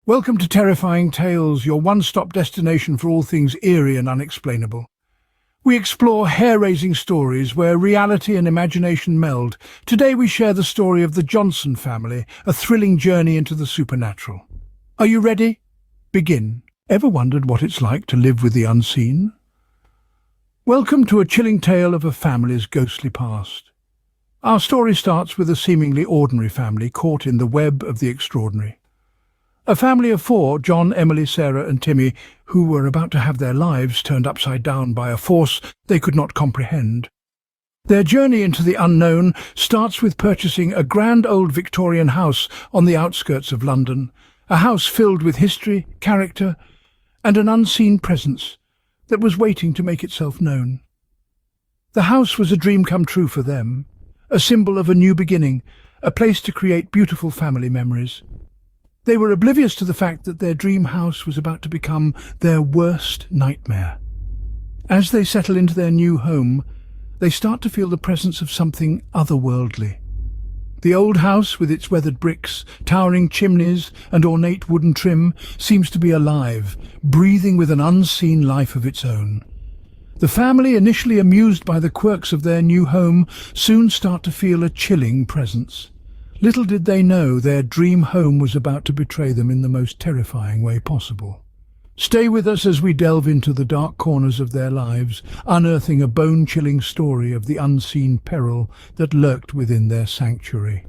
Welcome to Terrifying Tales, your one-stop destination for all things eerie and unexplainable. We explore hair-raising stories where reality and imagination meld. Today we share the story of the Johnson family, a thrilling journey into the supernatural. Are you ready? Begin. Ever wondered what it's like to live with the unseen? Welcome to a chilling tale of a family's ghostly past. Our story starts with a seemingly ordinary family caught in the web of the extraordinary. A family of four, John, Emily, Sarah and Timmy, who were about to have their lives turned upside down by a force they could not comprehend. Their journey into the unknown starts with purchasing a grand old Victorian house on the outskirts of London, a house filled with history, character, and an unseen presence that was waiting to make itself known. The house was a dream come true for them, a symbol of a new beginning, a place to create beautiful family memories. They were oblivious to the fact that their dream house was about to become their worst nightmare. As they settle into their new home, they start to feel the presence of something otherworldly. The old house, with its weathered bricks, towering chimneys and ornate wooden trim, seems to be alive, breathing with an unseen life of its own. The family, initially amused by the quirks of their new home, soon start to feel a chilling presence. Little did they know their dream home was about to betray them in the most terrifying way possible. Stay with us as we delve into the dark corners of their lives, unearthing a bone-chilling story of the unseen peril that lurked within their sanctuary.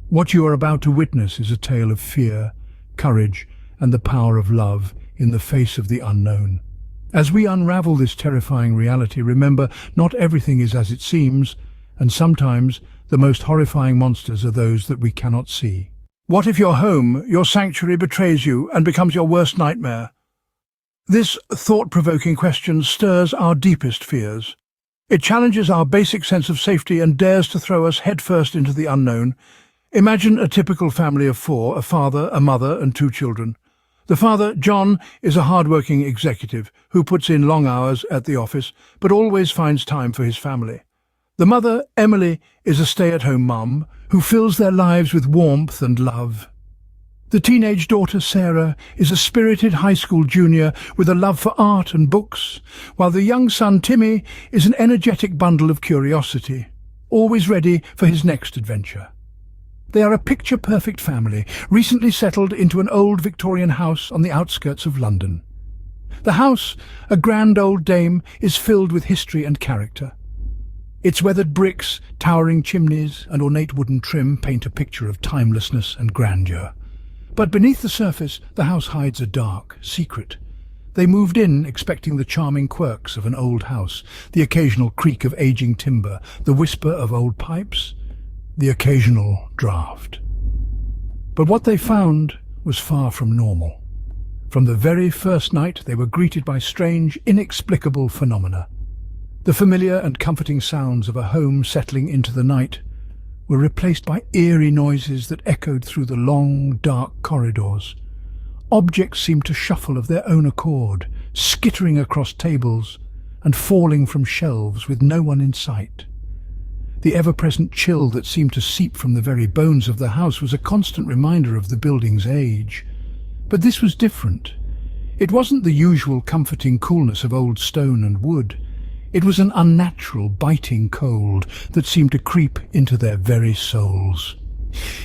What you are about to witness is a tale of fear, courage, and the power of love in the face of the unknown. As we unravel this terrifying reality, remember, not everything is as it seems, and sometimes the most horrifying monsters are those that we cannot see. What if your home, your sanctuary, betrays you and becomes your worst nightmare? This thought-provoking question stirs our deepest fears. It challenges our basic sense of safety and dares to throw us headfirst into the unknown. Imagine a typical family of four, a father, a mother and two children. The father, John, is a hard-working executive who puts in long hours at the office but always finds time for his family. The mother, Emily, is a stay-at-home mum who fills their lives with warmth and love. The teenage daughter, Sarah, is a spirited high school junior with a love for art and books, while the young son, Timmy, is an energetic bundle of curiosity, always ready for his next adventure. They are a picture-perfect family, recently settled into an old Victorian house on the outskirts of London. The house, a grand old dame, is filled with history and character. Its weathered bricks, towering chimneys and ornate wooden trim paint a picture of timelessness and grandeur. But beneath the surface, the house hides a dark secret. They moved in expecting the charming quirks of an old house, the occasional creak of aging timber, the whisper of old pipes, the occasional draft. But what they found was far from normal. From the very first night, they were greeted by strange, inexplicable phenomena. The familiar and comforting sounds of a home settling into the night were replaced by eerie noises that echoed through the long, dark corridors. Objects seemed to shuffle of their own accord, skittering across tables and falling from shelves with no one in sight. The ever-present chill that seemed to seep from the very bones of the house was a constant reminder of the building's age. But this was different. It wasn't the usual comforting coolness of old stone and wood. It was an unnatural, biting cold that seemed to creep into their very souls.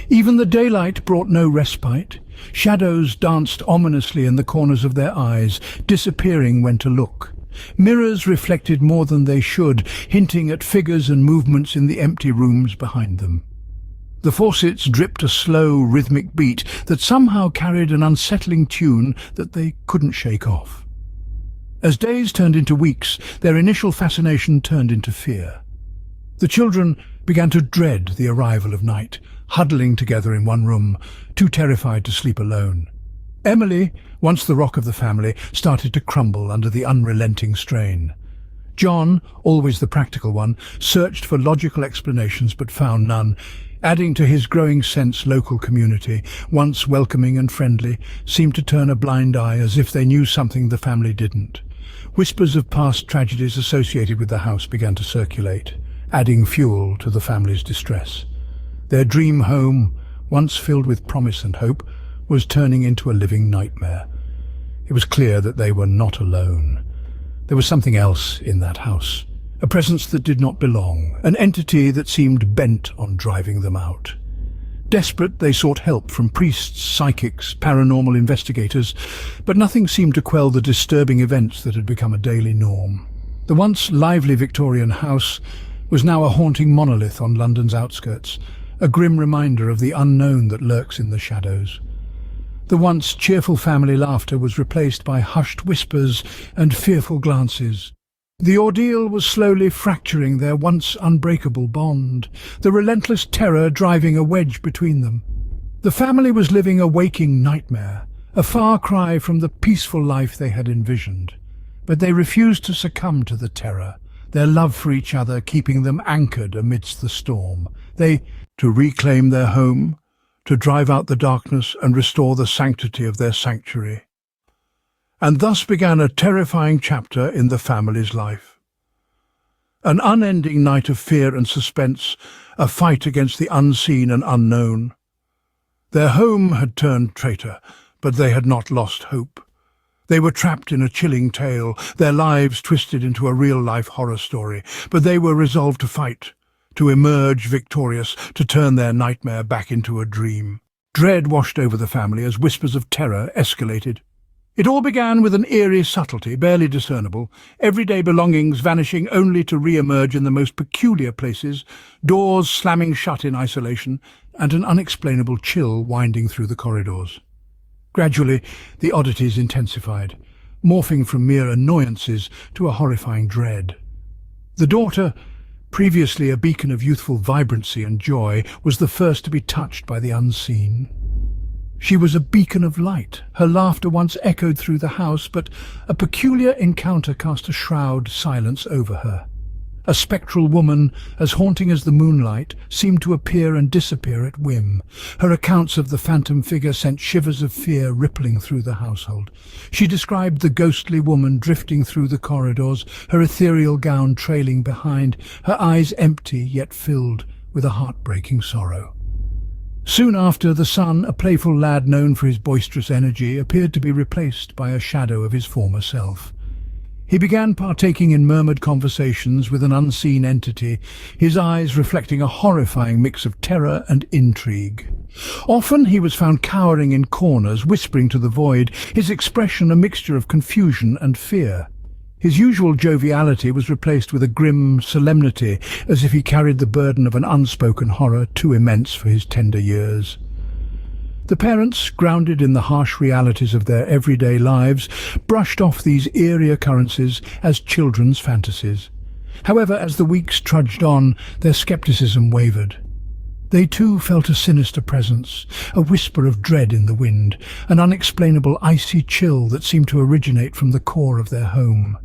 Even the daylight brought no respite. Shadows danced ominously in the corners of their eyes, disappearing when to look. Mirrors reflected more than they should, hinting at figures and movements in the empty rooms behind them. The faucets dripped a slow, rhythmic beat that somehow carried an unsettling tune that they couldn't shake off. As days turned into weeks, their initial fascination turned into fear. The children began to dread the arrival of night, huddling together in one room, too terrified to sleep alone. Emily, once the rock of the family, started to crumble under the unrelenting strain. John, always the practical one, searched for logical explanations but found none. Adding to his growing sense, local community, once welcoming and friendly, seemed to turn a blind eye as if they knew something the family didn't. Whispers of past tragedies associated with the house began to circulate, adding fuel to the family's distress. Their dream home, once filled with promise and hope, was turning into a living nightmare. It was clear that they were not alone. There was something else in that house, a presence that did not belong, an entity that seemed bent on driving them out. Desperate, they sought help from priests, psychics, paranormal investigators, but nothing seemed to quell the disturbing events that had become a daily norm. The once lively Victorian house was now a haunting monolith on London's outskirts, a grim reminder of the unknown that lurks in the shadows. The once cheerful family laughter was replaced by hushed whispers and fearful glances. The ordeal was slowly fracturing their once unbreakable bond, the relentless terror driving a wedge between them. The family was living a waking nightmare, a far cry from the peaceful life they had envisioned. But they refused to succumb to the terror, their love for each other keeping them anchored amidst the storm. To reclaim their home, to drive out the darkness and restore the sanctity of their sanctuary. And thus began a terrifying chapter in the family's life. An unending night of fear and suspense, a fight against the unseen and unknown. Their home had turned traitor, but they had not lost hope. They were trapped in a chilling tale, their lives twisted into a real-life horror story, but they were resolved to fight, to emerge victorious, to turn their nightmare back into a dream. Dread washed over the family as whispers of terror escalated. It all began with an eerie subtlety, barely discernible, everyday belongings vanishing only to re-emerge in the most peculiar places, doors slamming shut in isolation, and an unexplainable chill winding through the corridors. Gradually, the oddities intensified, morphing from mere annoyances to a horrifying dread. The daughter, previously a beacon of youthful vibrancy and joy, was the first to be touched by the unseen. She was a beacon of light. Her laughter once echoed through the house, but a peculiar encounter cast a shroud silence over her. A spectral woman, as haunting as the moonlight, seemed to appear and disappear at whim. Her accounts of the phantom figure sent shivers of fear rippling through the household. She described the ghostly woman drifting through the corridors, her ethereal gown trailing behind, her eyes empty yet filled with a heartbreaking sorrow. Soon after, the son, a playful lad known for his boisterous energy, appeared to be replaced by a shadow of his former self. He began partaking in murmured conversations with an unseen entity, his eyes reflecting a horrifying mix of terror and intrigue. Often he was found cowering in corners, whispering to the void, his expression a mixture of confusion and fear. His usual joviality was replaced with a grim solemnity, as if he carried the burden of an unspoken horror too immense for his tender years. The parents, grounded in the harsh realities of their everyday lives, brushed off these eerie occurrences as children's fantasies. However, as the weeks trudged on, their skepticism wavered. They too felt a sinister presence, a whisper of dread in the wind, an unexplainable icy chill that seemed to originate from the core of their home.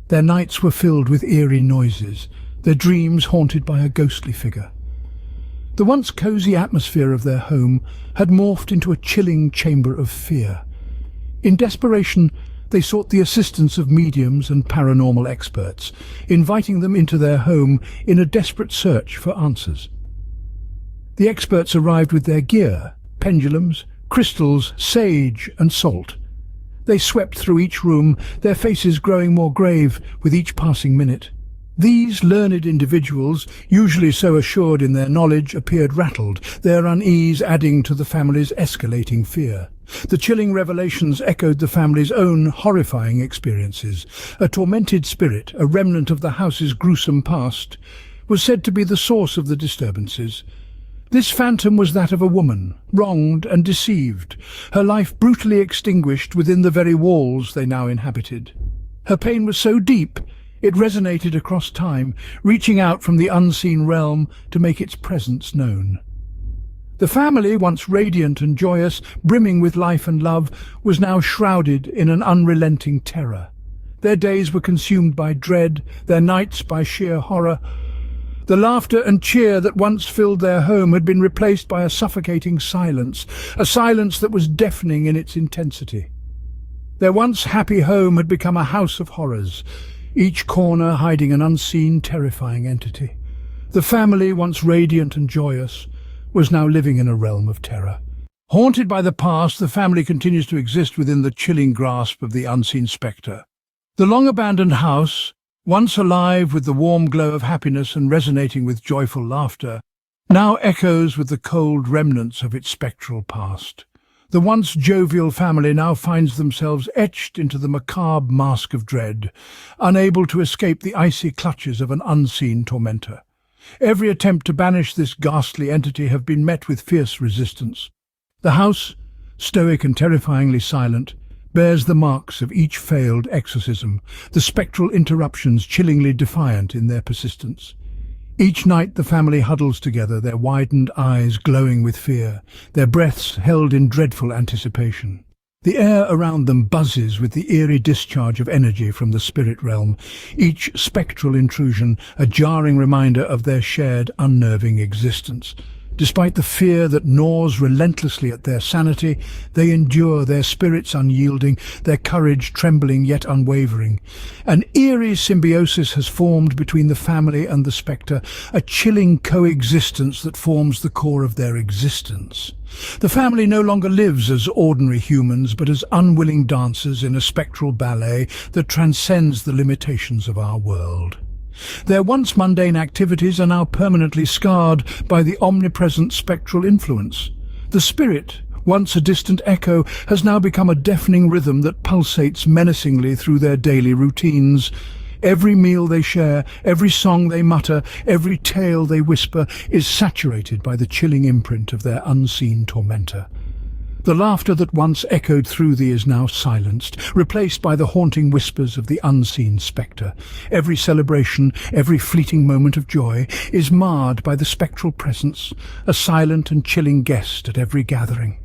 Their nights were filled with eerie noises, their dreams haunted by a ghostly figure. The once cosy atmosphere of their home had morphed into a chilling chamber of fear. In desperation, they sought the assistance of mediums and paranormal experts, inviting them into their home in a desperate search for answers. The experts arrived with their gear, pendulums, crystals, sage and salt. They swept through each room, their faces growing more grave with each passing minute. These learned individuals, usually so assured in their knowledge, appeared rattled, their unease adding to the family's escalating fear. The chilling revelations echoed the family's own horrifying experiences. A tormented spirit, a remnant of the house's gruesome past, was said to be the source of the disturbances. This phantom was that of a woman, wronged and deceived, her life brutally extinguished within the very walls they now inhabited. Her pain was so deep, it resonated across time, reaching out from the unseen realm to make its presence known. The family, once radiant and joyous, brimming with life and love, was now shrouded in an unrelenting terror. Their days were consumed by dread, their nights by sheer horror. The laughter and cheer that once filled their home had been replaced by a suffocating silence, a silence that was deafening in its intensity. Their once happy home had become a house of horrors, each corner hiding an unseen, terrifying entity. The family, once radiant and joyous, was now living in a realm of terror. Haunted by the past, the family continues to exist within the chilling grasp of the unseen spectre. The long-abandoned house, once alive with the warm glow of happiness and resonating with joyful laughter, now echoes with the cold remnants of its spectral past. The once jovial family now finds themselves etched into the macabre mask of dread, unable to escape the icy clutches of an unseen tormentor. Every attempt to banish this ghastly entity have been met with fierce resistance. The house, stoic and terrifyingly silent, bears the marks of each failed exorcism, the spectral interruptions chillingly defiant in their persistence. Each night the family huddles together, their widened eyes glowing with fear, their breaths held in dreadful anticipation. The air around them buzzes with the eerie discharge of energy from the spirit realm, each spectral intrusion a jarring reminder of their shared unnerving existence. Despite the fear that gnaws relentlessly at their sanity, they endure, their spirits unyielding, their courage trembling yet unwavering. An eerie symbiosis has formed between the family and the spectre, a chilling coexistence that forms the core of their existence. The family no longer lives as ordinary humans, but as unwilling dancers in a spectral ballet that transcends the limitations of our world. Their once mundane activities are now permanently scarred by the omnipresent spectral influence. The spirit, once a distant echo, has now become a deafening rhythm that pulsates menacingly through their daily routines. Every meal they share, every song they mutter, every tale they whisper is saturated by the chilling imprint of their unseen tormentor. The laughter that once echoed through thee is now silenced, replaced by the haunting whispers of the unseen spectre. Every celebration, every fleeting moment of joy is marred by the spectral presence, a silent and chilling guest at every gathering.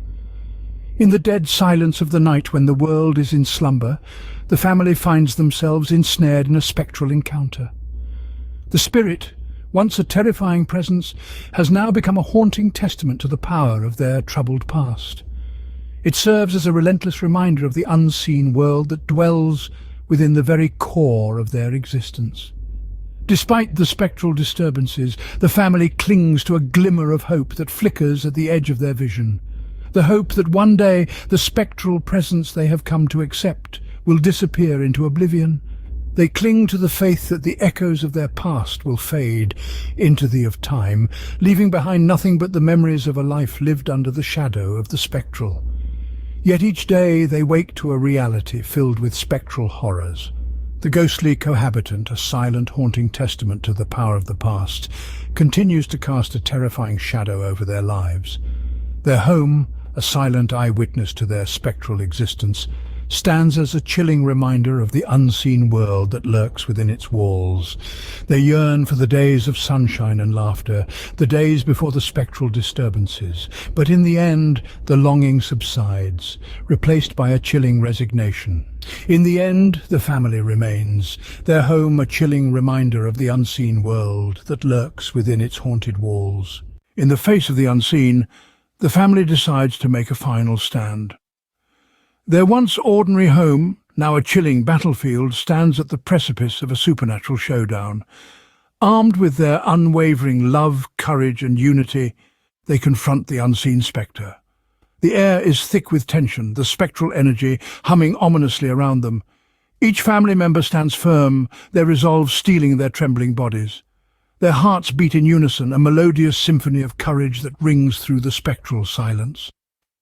In the dead silence of the night when the world is in slumber, the family finds themselves ensnared in a spectral encounter. The spirit, once a terrifying presence, has now become a haunting testament to the power of their troubled past. It serves as a relentless reminder of the unseen world that dwells within the very core of their existence. Despite the spectral disturbances, the family clings to a glimmer of hope that flickers at the edge of their vision. The hope that one day the spectral presence they have come to accept will disappear into oblivion. They cling to the faith that the echoes of their past will fade into the of time, leaving behind nothing but the memories of a life lived under the shadow of the spectral. Yet each day they wake to a reality filled with spectral horrors. The ghostly cohabitant, a silent, haunting testament to the power of the past, continues to cast a terrifying shadow over their lives. Their home, a silent eyewitness to their spectral existence, stands as a chilling reminder of the unseen world that lurks within its walls. They yearn for the days of sunshine and laughter, the days before the spectral disturbances. But in the end, the longing subsides, replaced by a chilling resignation. In the end, the family remains, their home a chilling reminder of the unseen world that lurks within its haunted walls. In the face of the unseen, the family decides to make a final stand. Their once ordinary home, now a chilling battlefield, stands at the precipice of a supernatural showdown. Armed with their unwavering love, courage and unity, they confront the unseen spectre. The air is thick with tension, the spectral energy humming ominously around them. Each family member stands firm, their resolve steeling their trembling bodies. Their hearts beat in unison, a melodious symphony of courage that rings through the spectral silence.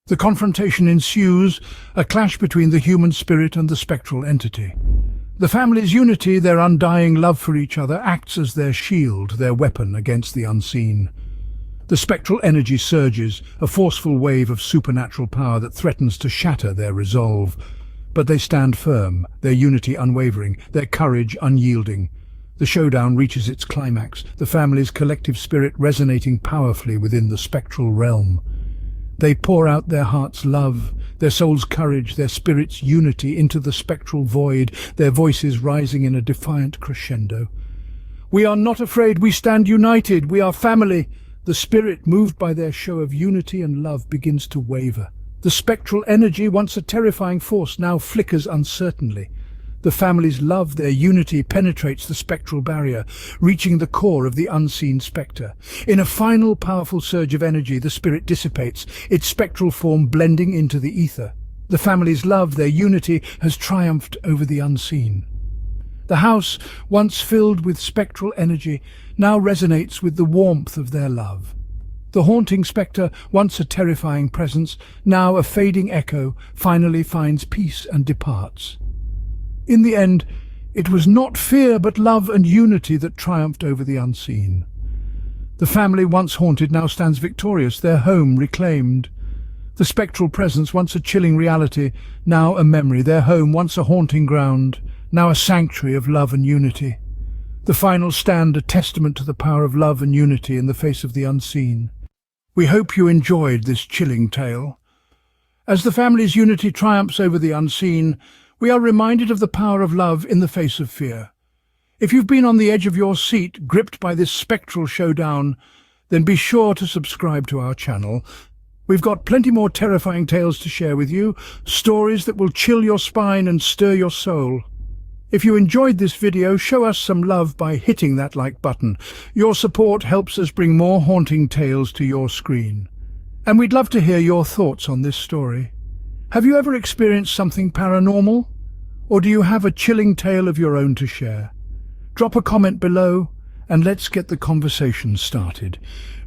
The confrontation ensues, a clash between the human spirit and the spectral entity. The family's unity, their undying love for each other, acts as their shield, their weapon against the unseen. The spectral energy surges, a forceful wave of supernatural power that threatens to shatter their resolve. But they stand firm, their unity unwavering, their courage unyielding. The showdown reaches its climax, the family's collective spirit resonating powerfully within the spectral realm. They pour out their heart's love, their soul's courage, their spirit's unity into the spectral void, their voices rising in a defiant crescendo. "We are not afraid, we stand united, we are family." The spirit, moved by their show of unity and love, begins to waver. The spectral energy, once a terrifying force, now flickers uncertainly. The family's love, their unity, penetrates the spectral barrier, reaching the core of the unseen spectre. In a final powerful surge of energy, the spirit dissipates, its spectral form blending into the ether. The family's love, their unity, has triumphed over the unseen. The house, once filled with spectral energy, now resonates with the warmth of their love. The haunting spectre, once a terrifying presence, now a fading echo, finally finds peace and departs. In the end, it was not fear but love and unity that triumphed over the unseen. The family once haunted now stands victorious, their home reclaimed. The spectral presence, once a chilling reality, now a memory, their home once a haunting ground, now a sanctuary of love and unity. The final stand, a testament to the power of love and unity in the face of the unseen. We hope you enjoyed this chilling tale. As the family's unity triumphs over the unseen, we are reminded of the power of love in the face of fear. If you've been on the edge of your seat, gripped by this spectral showdown, then be sure to subscribe to our channel. We've got plenty more terrifying tales to share with you, stories that will chill your spine and stir your soul. If you enjoyed this video, show us some love by hitting that like button. Your support helps us bring more haunting tales to your screen. And we'd love to hear your thoughts on this story. Have you ever experienced something paranormal? Or do you have a chilling tale of your own to share? Drop a comment below and let's get the conversation started.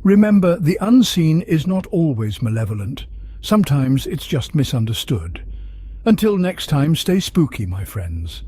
Remember, the unseen is not always malevolent. Sometimes it's just misunderstood. Until next time, stay spooky, my friends.